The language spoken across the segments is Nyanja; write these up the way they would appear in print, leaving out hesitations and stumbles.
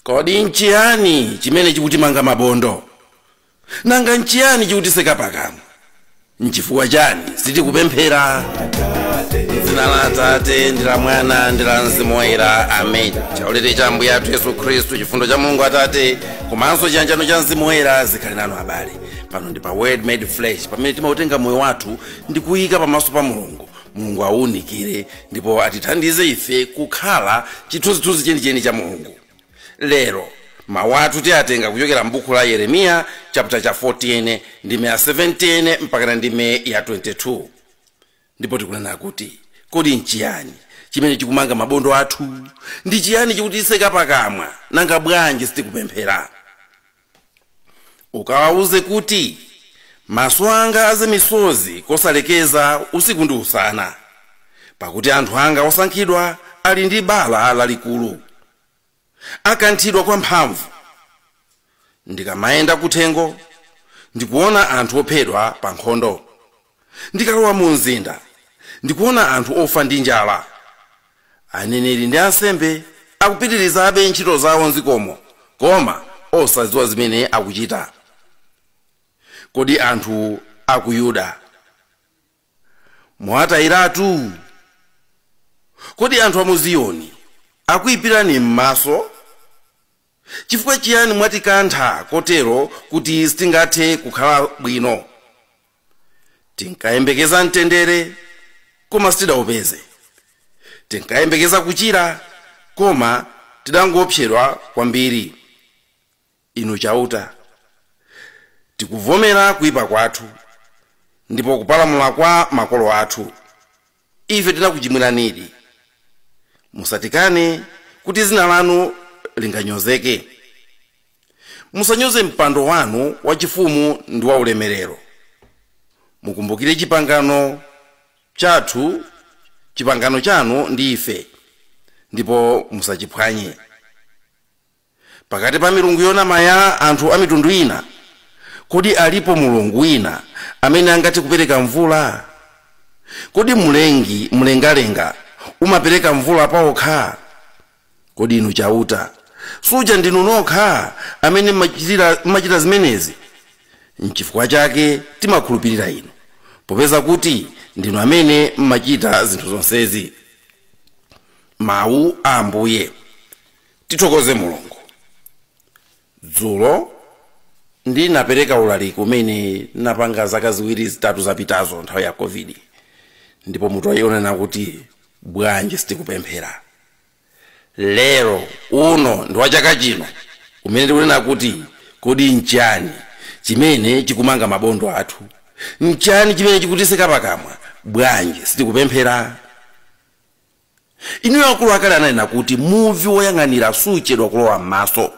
Kodi Nchiyani Chimene chutimanga Mabondo. Nanga Nchiyani chikutiseka pakamwa. Nchifukwa chani sitikupemphera. Dzina la Atate ndi la Mwana ndi la Mzimu Woyera. Amen. Chaulere cha Ambuye athu Yesu Khristu, chifundo cha Mulungu Atate komanso chiyanjano cha Mzimu Woyera zikhale nanu abale. Pano ndi pa Word Made Flesh, pamene timautenga moyo wathu ndi kuyika pamaso pa Mulungu. Mulungu aunikire ndipo atithandize ife kukhala chithunzithunzi chenicheni cha Mulungu. Lero mawu athu tiatenga kuchokera m'buku la Yeremiya chapter cha 14 ndime ya 17 mpaka ndime ya 22. Ndipo tikunena kuti kodi nchiyani chimene chikumanga mabondo athu? Ndi chiyani chikutiseka pakamwa? Nanga bwanji sitikupemphera? Ukawauze kuti maso anga aze misozi kosalekeza usiku ndi usana, pakuti anthu anga osankhidwa ali ndi bala lalikulu, akanthidwa kwa mphamvu. Ndikamayenda kuthengo ndikuona anthu ophedwa pa nkhondo, ndikalowa mu mzinda ndikuona anthu ofa ndi njala. Aneneri ndi ansembe akupitirizabe ntchito zawo m'dzikomo, koma osadziwa zimene akuchita. Kodi anthu a ku Yuda mwatayiratu? Kodi anthu a mu Ziyoni akuyipirani m'maso? Chifukwa chiyani mwatikantha kotero kuti sitingathe kukhala bwino? Tinkayembekeza mtendere koma sitidawupeze, tinkayembekeza kuchira koma tidangoopsedwa kwambiri. Inu chauta, tikuvomera kuyipa kwathu ndipo kupalamula kwa makolo athu. Ife tinakuchimwiranidi. Musatikane kuti dzina lanu linganyozeke. Musanyoze mpando wanu wachifumu ndi wa ulemerero. Mukumbukire chipangano chathu, chipangano chanu ndi ife, ndipo musachiphwanye. Pakati pa milungu yonama anthu a mitundu ina, kodi alipo mulungu wina amene angathe kupereka mvula? Kodi mlengalenga umapereka mvula pawokha? Kodi inu chauta suja ndinu nokha amene mmachita zimenezi? Nchifukwa chake timakhulupirira inu, popeza kuti ndinu amene mmachita zinthu zonsezi. Mawu a Ambuye. Tithokoze Mulungu. Dzulo ndinapereka ulaliki umene napanga zaka ziwiri zitatu zapitazo nthawi ya COVID, ndipo mutu ayionena kuti bwanji sitikupemphera. Lero uno ndi wa chaka chino umene tikunena kuti kodi nchiyani chimene chikumanga mabondo athu? Nchiyani chimene chikutiseka pakamwa? Bwanji sitikupemphera? Inu akulu akale ananena kuti muvi woyang'anira suchedwa kulowa m'maso.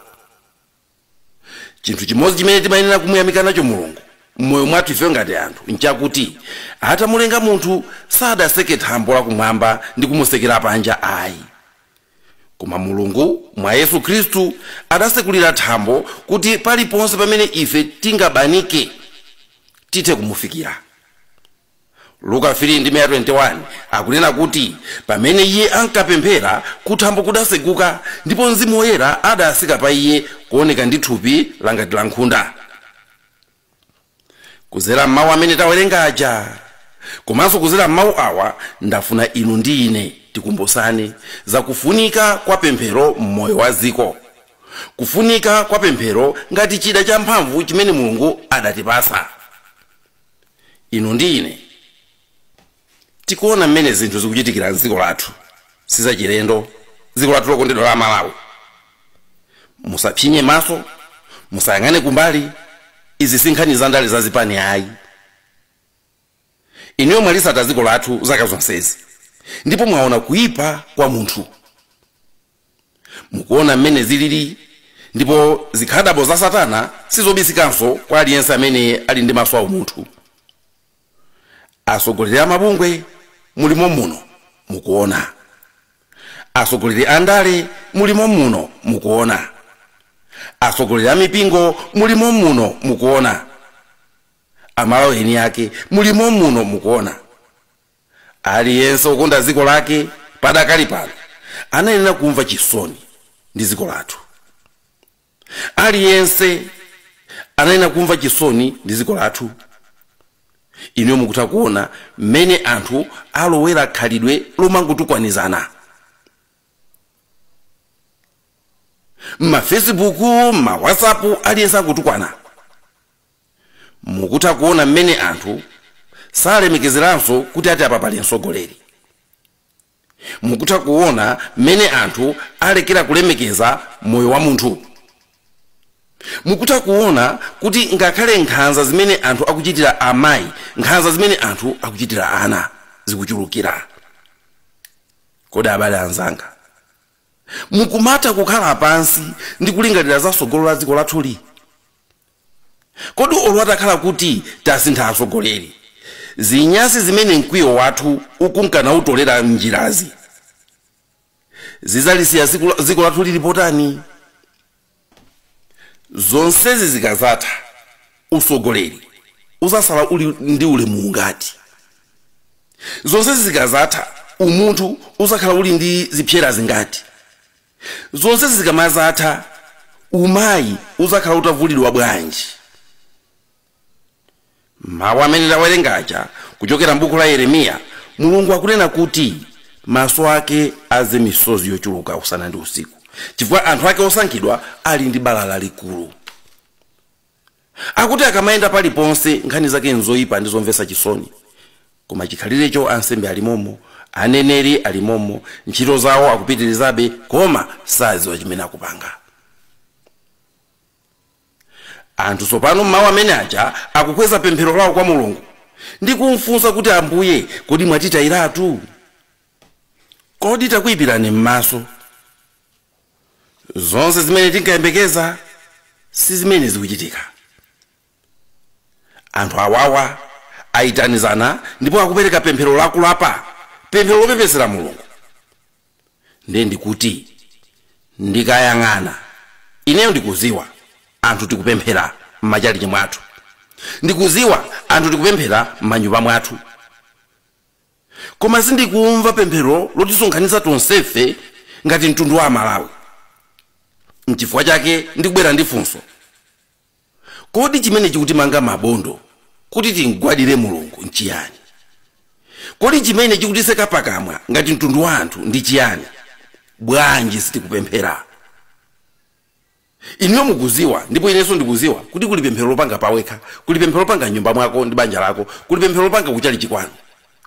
Chinthu chimodzi chimene timayenera kumuyamika nacho Mulungu m'moyo mwathu ife ngati anthu nchakuti atamulenga munthu sadaseke thambo lakumwamba ndi kumusekera panja ayi, koma Mulungu mwa Yesu Khristu adasekulira thambo kuti paliponse pamene ife tingabanike tithe kumufikira. Luka 3:21 akunena kuti pamene iye ankapemphera kuthambo kudaseguka ndipo Mzimu Woyera adasika pa iye kuoneka ndi thupi langati la nkhunda. Kuzera mawu amene tawerenga aja, komanso kuzera mawu awa, ndafuna inu ndi ine tikumbusane za kufunika kwa pemphero m'moyo wa dziko. Kufunika kwa pemphero ngati chida cha mphamvu chimene Mulungu adatipasa. Inu ndi ine tikuona mmene zinthu zikuchitikira m'dziko lathu sizachilendo, dziko lathu lokondedwa la Malawi. Musaphinye maso, musayang'ane kumbali, izi si nkhani za ndale zazipani ayi. Inuyo mwalisata dziko lathu zaka zonsezi, ndipo mwaona kuyipa kwa munthu. Mukuona mmene zilili, ndipo zikhadabo za Satana sizobisikanso kwa aliyense amene ali ndi maso a umunthu. Atsogoleri a mabungwe mulimo muno mukuona, atsogoleri a ndale mulimo muno mukuona, atsogoleri a mipingo mulimo muno mukuona, amalawi eni ake mulimo muno mukuona. Aliyense okonda dziko lake padakali pano anayenera kumva chisoni ndi dziko lathu. aliyense anayenera kumva chisoni ndi dziko lathu. Inu mukutha kuona mmene anthu alowera khalidwe lomangotukwanizana. Ma Facebook, ma WhatsApp aliyense akutukwana. Mukutha kuona mmene anthu salemekezeranso kuti ati apa pali mtsogoleri. Mukutha kuona mmene anthu alekera kulemekeza moyo wa munthu. Mukutha kuona kuti ngakhale nkhanza zimene anthu akuchitira amayi, nkhanza zimene anthu akuchitira ana zikuchulukira. Kodi abale anzanga, mukumata kukhala pansi ndi kulingalira za tsogolo la dziko lathuli? Kodi olwatakhala kuti tasintha atsogoleri, zinyasi zimene mkwiyo wathu ukunkana utolera njirazi zizalisiya dziko lathuli lipotani? Zonsezi zikazatha, utsogoleri uzasala uli ndi ulemu ngati? Zonsezi zikazatha, umunthu uzakhala uli ndi zipyera zingati? Zonsezi zikamazatha, umayi uzakhala utavulidwa bwanji? Mawu amene tawerengaja kuchokera m'buku la Yeremiya, Mulungu akunena kuti maso ake aze misozi yochuluka usana ndi usiku, chifukwa anthu ake osankhidwa ali ndi bala lalikulu. Akuti akamayenda paliponse nkhani zake nzoyipa ndi zomvetsa chisoni, koma chikhalirecho ansembe alimomo, aneneri alimomo, ntchito zawo akupitirizabe, koma sadziwa chimene akupanga. Anthu tsopano mawu amene aja akukweza pemphero lawo kwa Mulungu ndi kumfunsa kuti Ambuye, kodi mwatitayiratu? Kodi takuyipirani m'maso? Zonse zimene tinkayembekeza si zimene zikuchitika. Anthu awawa ayitanizana ndipo akupereka pemphero lakulapa, pemphero lopepesera Mulungu. Ndiye ndikuti ndikayang'ana, ineyo ndikuziwa anthu tikupemphera m'machalichi mwathu, ndikuziwa anthu tikupemphera m'manyumba mwathu, koma sindikumva pemphero lotisonkhanitsa tonsefe ngati mtundu wa Malawi. Nchifukwa chake ndikubwera ndi funso: kodi chimene chikutimanga Mabondo kuti tingwadire Mulungu nchiyani? Kodi chimene chikutiseka pakamwa ngati mtundu wa anthu ndi chiyani? Bwanji sitikupemphera? Inu mukuziwa ndipo inenso ndikuziwa kuti kuli pemphero lopanga pawekha, kuli pemphero lopanga nyumba mwako ndi banja lako, kuli pemphero lopanga kuchalichi kwanu.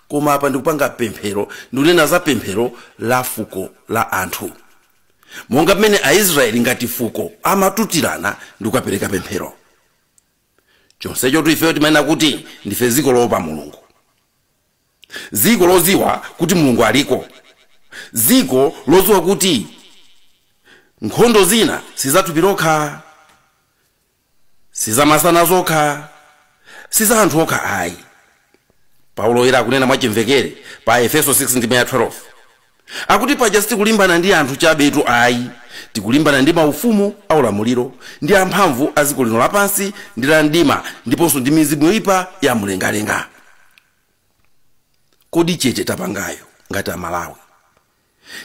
Koma apa ndikupanga pemphero, ndikunena za pemphero la fuko la anthu. Monga mmene Aisraeli ngati fuko amatutirana ndi kukapereka pemphero. Chonsecho ifeyo timanena kuti ndife dziko loopa Mulungu, dziko loziwa kuti Mulungu aliko, dziko loziwa kuti nkhondo zina sizathupi lokha, sizamasana zokha, siza anthu okha ayi. Paulo ira akunena mwachimvekere pa Efeso 6:12, akuti paja sitikulimbana ndi anthu chabetu ayi, tikulimbana ndi maufumu aulamuliro, ndi amphamvu a dziko lino lapansi, ndi la mdima, ndiponso ndi mizimu yoyipa ya mlengalenga. Kodi chete tapangayo ngati Amalawi?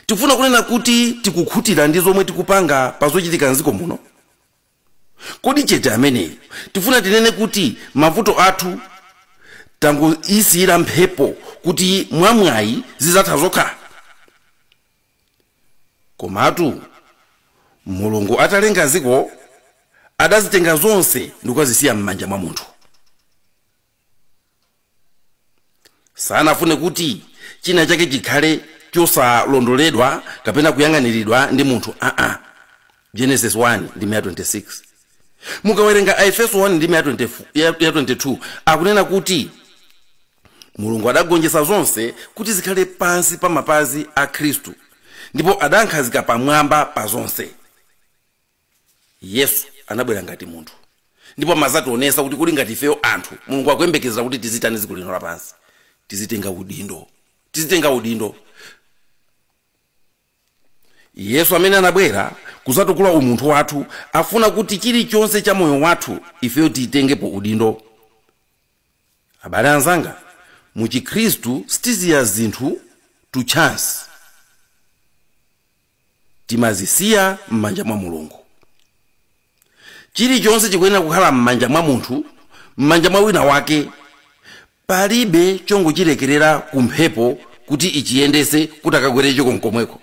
Tikufuna kunena kuti tikukhutira ndi zomwe tikupanga pa zochitika m'dziko muno? Kodi chete ameneyo tifuna tinene kuti mavuto athu tangoyisira mphepo kuti mwamwayi zizatha zokha? Komatu Mulungu atalenga dziko adazitenga zonse ndikuzisiya m'manja mwa munthu. Sanafune kuti china chake chikhale chosalondoledwa kapena kuyang'aniridwa ndi munthu. Genesis 1:26. Mukawerenga Efeso 1:22 akunena kuti Mulungu adagonjetsa zonse kuti zikhale pansi pa mapazi a Khristu, ndipo adankhazika pamwamba pa zonse. Yesu anabwera ngati munthu, ndipo mazationesa kuti kuli ngati ifeyo anthu Mulungu akuyembekeza kuti tizitani dziko lino lapansi, tizitenga udindo. Yesu amene anabwera kuzatukula umunthu wathu afuna kuti chilichonse cha moyo wathu ifeyo titengepo udindo. Abale anzanga, mu Chikhristu sitiziya zinthu to chance, timazisiya m'manja mwa Mulungu. chilichonse chikuyenera kukhala m'manja mwa munthu, m'manja mwa wina wake. Palibe chongochilekerera kumphepo kuti ichiyendese kuti akagwerecho konkomweko.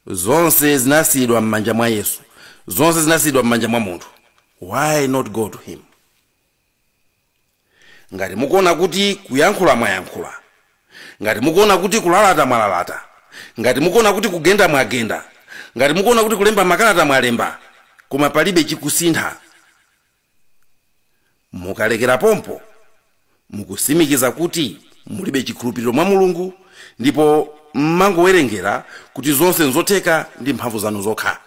Zonse zinasiyidwa m'manja mwa Yesu, zonse zinasiyidwa m'manja mwa munthu. Why not go to him? Ngati mukuona kuti kuyankhula mwayankhula, ngati mukuona kuti kulalata mwalalata, ngati mukuona kuti kugenda mwagenda, ngati mukuona kuti kulemba makalata mwalemba, koma palibe chikusintha, mukalekera pompo mukusimikiza kuti mulibe chikhulupiriro mwa Mulungu, ndipo mmangowerengera kuti zonse nzotheka ndi mphamvu zanu zokha.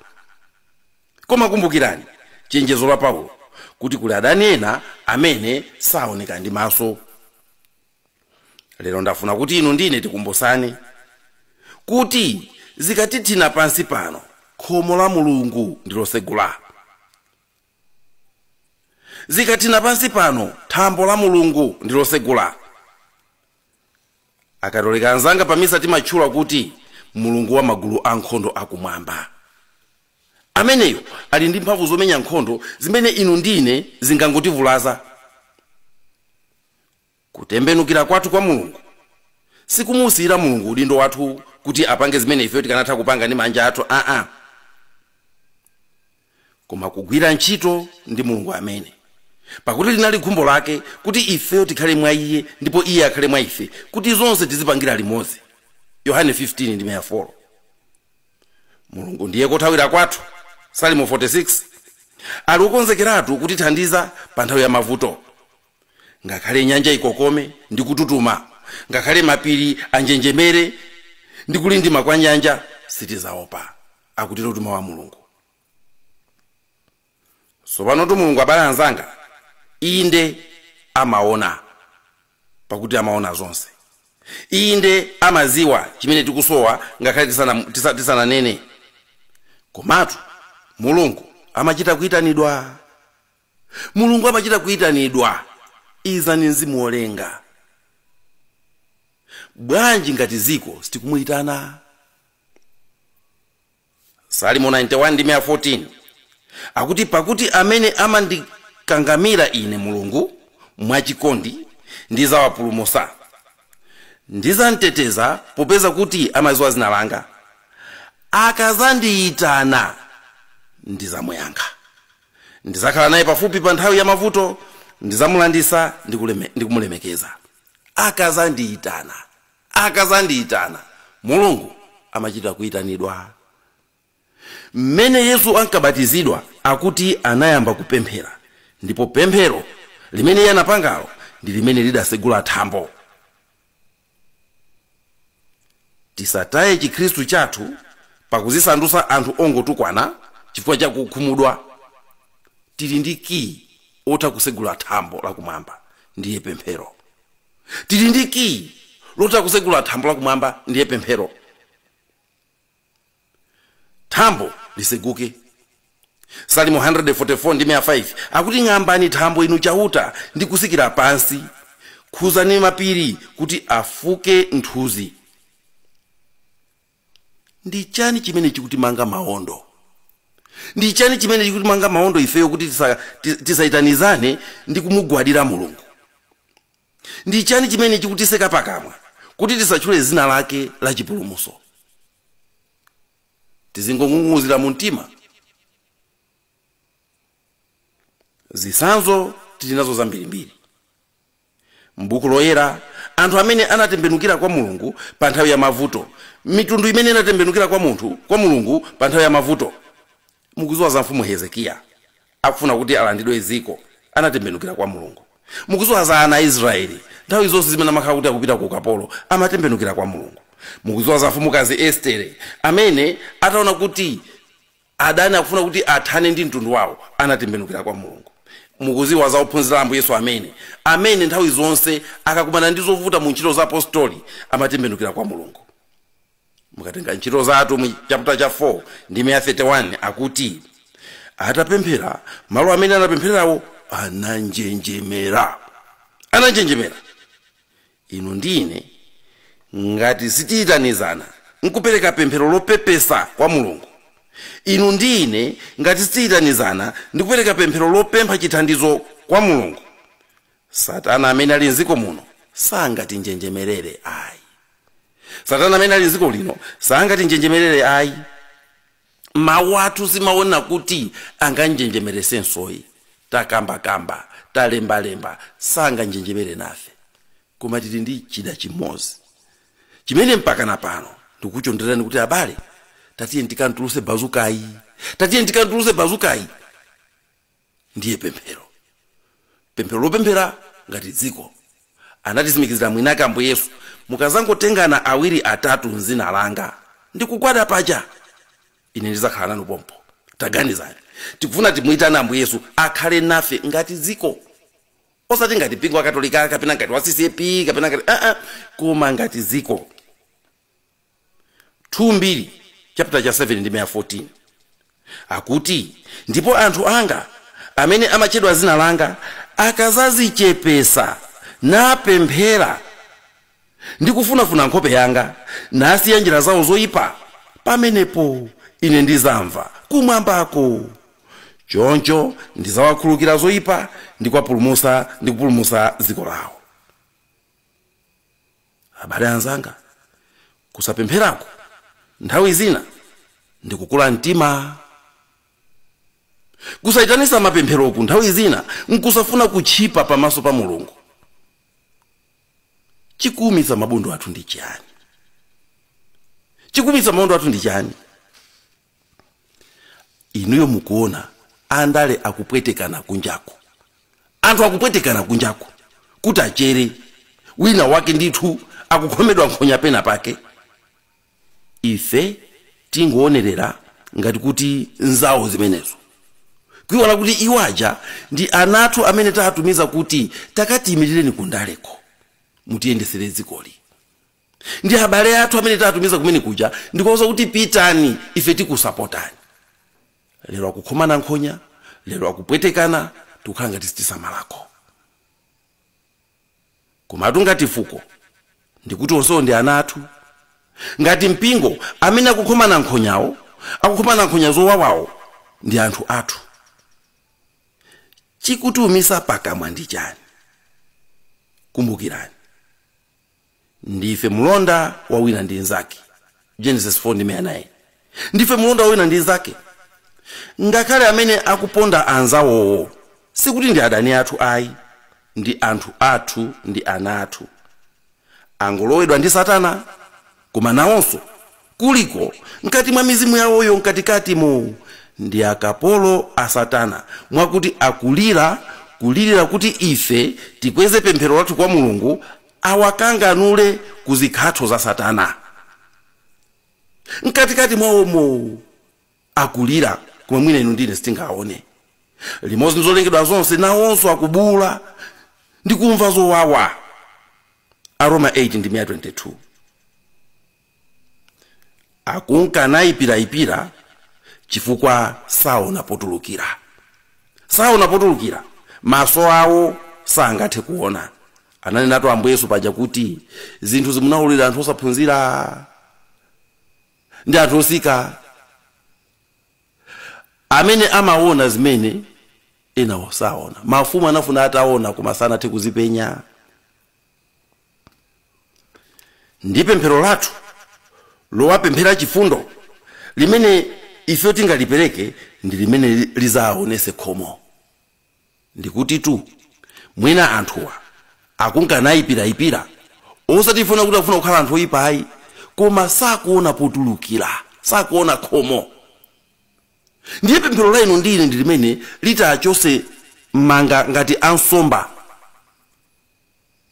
Koma kumbukirani chenjezo la Paulo kuti kuli adani ena amene saoneka ndi maso. Lero ndafuna kuti inu ndine tikumbusane kuti zikatithina pansi pano, khomo la Mulungu ndilosegula. Zikathina pansi pano, thambo la Mulungu ndilosegula. Akatolika anzanga pamisa timatchula kuti Mulungu wa magulu ankhondo akumwamba. Ameneyo ali ndi mphamvu zomenya nkhondo zimene inu ndine zingangotivulaza. Kutembenukira kwathu kwa Mulungu sikumusiyira Mulungu udindo wathu kuti apange zimene ife tikanatha kupanga ndi manja athu. Koma kugwira ntchito ndi Mulungu amene, pakuti linali khumbo lake kuti ifeyo tikhale mwa iye ndipo iye akhale mwa ife, kuti zonse tizipangira limodzi. Yohane 15:4. Mulungu ndiye kothawira kwathu. Salimo 46. Ali kukonzekeratu kutithandiza pa nthawi ya mavuto. Ngakhale nyanja ikokome ndi kututuma, ngakhale mapiri anjenjemere ndi kulindima kwa nyanja, sitizaopa, akutero tuma wa Mulungu. Sopano Mulungu abale anzanga inde amaona, pakuti amaona zonse. Inde amaziwa chimene tikusowa ngakhale tisananene. Komatu Mulungu amachita kuyitanidwa. Mulungu amachita kuyitanidwa. Iza ni mzimu wolenga. Bwanji ngati ziko sitikumuyitana? Salimo 91:14 akuti pakuti amene amandikangamira ine Mulungu mwachikondi ndizawapulumutsa, ndizamteteza popeza kuti amaziwa zina langa. Akazandiyitana ndizamuyankha, ndizakhala naye pafupi pa nthawi ya mavuto, ndizamulandisa ndikumulemekeza. Akazandiyitana Mulungu amachita kuyitanidwa. Mmene Yesu ankabatizidwa akuti anayamba kupemphera, ndipo pemphero limene iye anapangalo ndi limene lidasegula thambo. Tisataye chikhristu chathu pakuzisandutsa anthu ongotukwana chifukwa cha kukhumudwa. Tili ndi key otha kusegula thambo lakumwamba, ndiye pemphero. Tili ndi key lotha kusegula thambo lakumwamba, ndiye pemphero. Thambo liseguke. Salimo 144:5 akuti ng'ambani thambo inu chauta ndi kusikira pansi, khuzani mapiri kuti afuke nthuzi. Ndi chani chimene chikutimanga mawondo? Ndi chani chimene chikutimanga mawondo ifeyo kuti tisayitanizane ndi kumugwadira Mulungu? Ndi chani chimene chikutiseka pakamwa kuti tisatchule zina lake la chipulumutso? Tizingong'ung'uzira mu mtima. Zisanzo tilinazo zambirimbiri. M'buku loyera anthu amene anatembenukira kwa Mulungu pa nthawi ya mavuto, mitundu imene inatembenukira kwa Mulungu pa nthawi ya mavuto. Mukuziwa za mfumu Hezekiya akufuna kuti alandidwe ziko, anatembenukira kwa Mulungu. Mukuziwa za ana Israeli nthawi zonse zimene amakhala kuti akupita ku ukapolo, amatembenukira kwa Mulungu. Mukuziwa za mfumukazi Estere amene ataona kuti adani akufuna kuti athane ndi mtundu wawo, anatembenukira kwa Mulungu. Mukuziwa za ophunzira Ambuye Yesu amene nthawi zonse akakumana ndi zovuta mu ntchito za apostoli, amatembenukira kwa Mulungu. Mukatenga ntchito za atumwi chapter 4 ndi 31 akuti atapemphera malo amene anapempherawo ananjenjemera. Inu ndine ngati sitiyitanizana nkupereka pemphero lopepesa kwa Mulungu, inu ndine ngati sitiyitanizana ndikupereka pemphero lopempha chithandizo kwa Mulungu, Satana amene ali mdziko muno sangati njenjemerere ayi. Satana amene ali mdziko lino sangati njenjemerere ayi. Mawu athu simaona kuti anganjenjemeresensoyi, takambakamba talembalemba sanga njenjemere nafe, koma tili ndi chida chimodzi chimene mpaka na pano ndikuchonderani kuti abale tatiye tikantuluse bazukayi, ndiye pemphero lopemphera ngati dziko. Anatitsimikizira mwinake Ambuye Yesu, mukazangotengana awiri atatu m'dzina langa ndikugwada paja ine ndizakhala nanu pompo. Taganizani, tikufuna timuyitane Ambuye Yesu akhale nafe ngati dziko, osati ngati mpingo wa Katolika kapena ngati wa CCP kapena ngati koma ngati dziko. 2 chapter cha 7 ndi 14 akuti, ndipo anthu anga amene amatchedwa dzina langa akazazichepesa napemphera ndi kufunafuna nkhope yanga nasiya njira zawo zoyipa, pamenepo ine ndizamva kumwambako, choncho ndizawakhululukira zoyipa ndi kupulumutsa dziko lawo. Abale anzanga, kusapempherako nthawi zina ndikukula mtima. Kusayitanisa mapempheroku nthawi zina nkusafuna kutchipa pamaso pa Mulungu. Chikuumitsa mabondo athu ndi chani? Inuyo mukuona andale akupwetekana kunjaku, anthu akupwetekana kunjaku kuti achere, wina wake ndithu akukhomedwa nkhonya pena pake. Ife tingoonerera ngati kuti nzawo zimenezo, kuiwala kuti iwaja ndi anathu amene tatumiza kuti takatiyimirireni kundaleko mutiyendesere dzikoli. Ndi abale athu amene tatumiza kumene kuja ndikuwuza kuti pitani, ife tikusapotani. Lero akukhomana nkhonya, lero akupwetekana, tikukhala ngati sitisamalako. Komatu ngati fuko ndikuti onsewo ndi anathu. Ngati mpingo amene akukhomana nkhonyawo, akukhomana nkhonya zowawawo, ndi anthu athu. Chikutumisa pakamwa ndi chani? Kumbukirani, ndife mulonda wa wina ndi nzake. Genesis 4:9. Ndife mulonda wa wina ndi nzake. Ngakhale amene akuponda anzawowo sikuti ndi adani athu ayi, ndi anthu athu, ndi ana athu. Angolowedwa ndi Satana, koma nawonso kuliko mkati mwa mizimu yawoyo mkatikatimo ndi akapolo a Satana, mwakuti kulirira kuti ife tikweze pemphero lathu kwa Mulungu awakanganule kuzikhatho za Satana. Mkatikati mwawomo akulira, koma mwina inu ndine sitingaone. Limodzi nzolengedwa zonse nawonso akubula ndi kumva zowawa. Aroma 8:22. Akunkana ipira chifukwa saona potulukira. Maso awo sangathe kuona. Ananenatu Ambuye Yesu paja kuti zinthu zimunawulira anthu osaphunzira ndi anthu osika, amene amaona zimene ena osaona. Mafumu anafuna ataona koma sanathe kuzipenya. Ndi pemphero lathu lowapemphera chifundo limene ife tingalipereke ndi limene lizaonese khomo. Ndikuti tu mwina anthuwa akunkana ipira osatifuna kuti afuna kukhala anthu oyipa ayi, koma sakuona potulukira, sakuona khomo. Ndiye pemphero la inu ndine ndi limene litachose manga ngati ansomba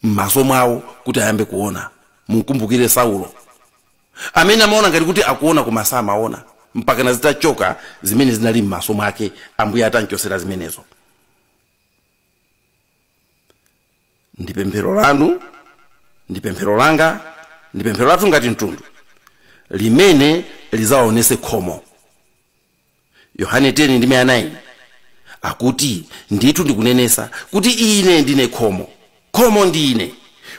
m'maso mwawo kuti ayambe kuona. Mukumbukire Saulo amene amaona ngati kuti akuona koma samaona, mpaka na zitachoka zimene zinali m'maso mwake, Ambuye atanchosera zimenezo. Ndi pemphero lanu, ndi pemphero langa, ndi pemphero lathu ngati mtundu limene lizaonese khomo. Yohane 10:9 akuti, ndithu ndikunenesa kuti ine ndine khomo, khomo ndi ine.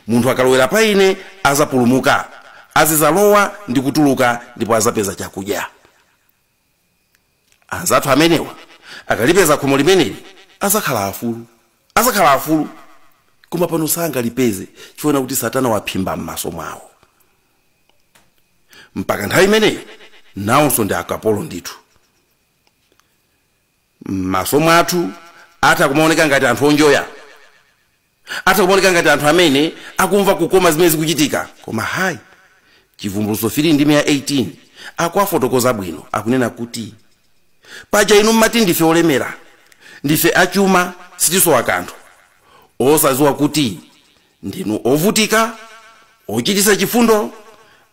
Munthu akalowera pa ine azapulumuka, azizalowa ndi kutuluka ndipo azapeza chakudya. anzathu amenewa akalipeza khomo limeneli azakhala afulu koma pano sangalipeze chifukwa kuti satana waphimba m'maso mwawo. Mpaka nthawi imeneyo nawonso ndi akapolo ndithu. M'maso mwathu atha kumaoneka ngati anthu onjoya, atha kumaoneka ngati anthu amene akumva kukoma zimene zikuchitika, koma hayi chivumbulutso 3:18 akuwafotokoza bwino akunena kuti paja inu mmati ndife olemera, ndife achuma sitisowa kanthu, osaziwa kuti ndinu ovutika, ochitisa chifundo,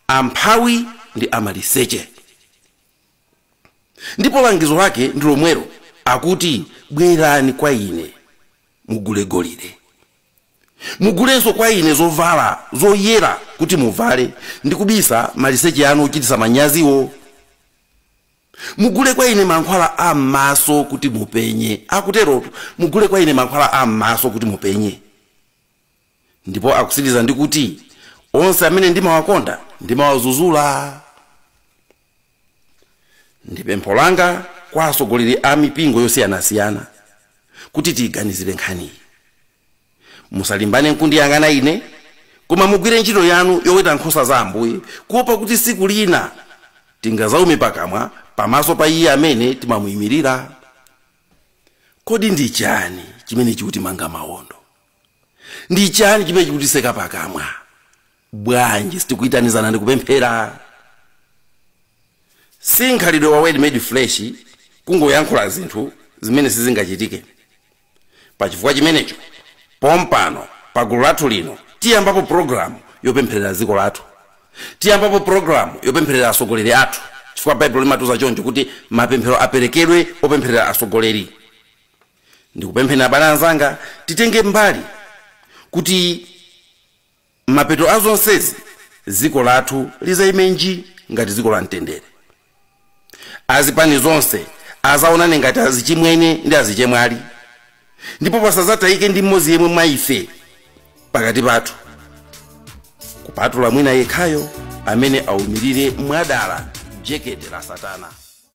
amphawi ndi amaliseche. Ndipo langizo lake ndi lomwero akuti bwerani kwa ine mugule golide, mugulenso kwa ine zovala zoyera kuti muvale ndi kubisa maliseche anu ochitisa manyaziwo. Mugule kwa ine mankhwala am'maso kuti mupenye, akuterotu mugule kwa ine mankhwala am'maso kuti mupenye. Ndipo akusiriza ndi kuti onse amene ndimawakonda ndimawazuzula. Ndi pempho langa kwa atsogoleri a mipingo yosiyanasiyana kuti tiganizire nkhani. Musalimbane nkundiyang'ana ine, koma mugwire ntchito yanu yoweta nkhosa za Ambuye, kuopa kuti siku lina tingazaume pakamwa pamaso pa Iye amene timamuyimirira. Kodi ndi chani chimene chikutimanga mawondo? Ndi chani chimene chikutiseka pakamwa? Bwanji sitikuyitanizana ndi kupemphera? Sinkhalidwe wa word made flesh kungoyankhula zinthu zimene sizingachitike. Pachifukwa chimenecho pompano pagulu lathu lino tiyambapo programu yopempherera dziko lathu, tiyambapo programu yopempherera atsogoleri athu, chifukwa Bible limatuza choncho kuti mapemphero aperekedwe opempherera atsogoleri. Ndikupemphera abale anzanga titenge mbali kuti mapeto azonsezi dziko lathu lizayime ngati dziko la mtendere. Azipani zonse azaonane ngati azichimwene ndi azichemwali, ndipo pasazatayike ndi mmodzi yemwe mwa ife pakati pathu, kupatula mwina yekhayo amene aumirire mwadala jekete la Satana.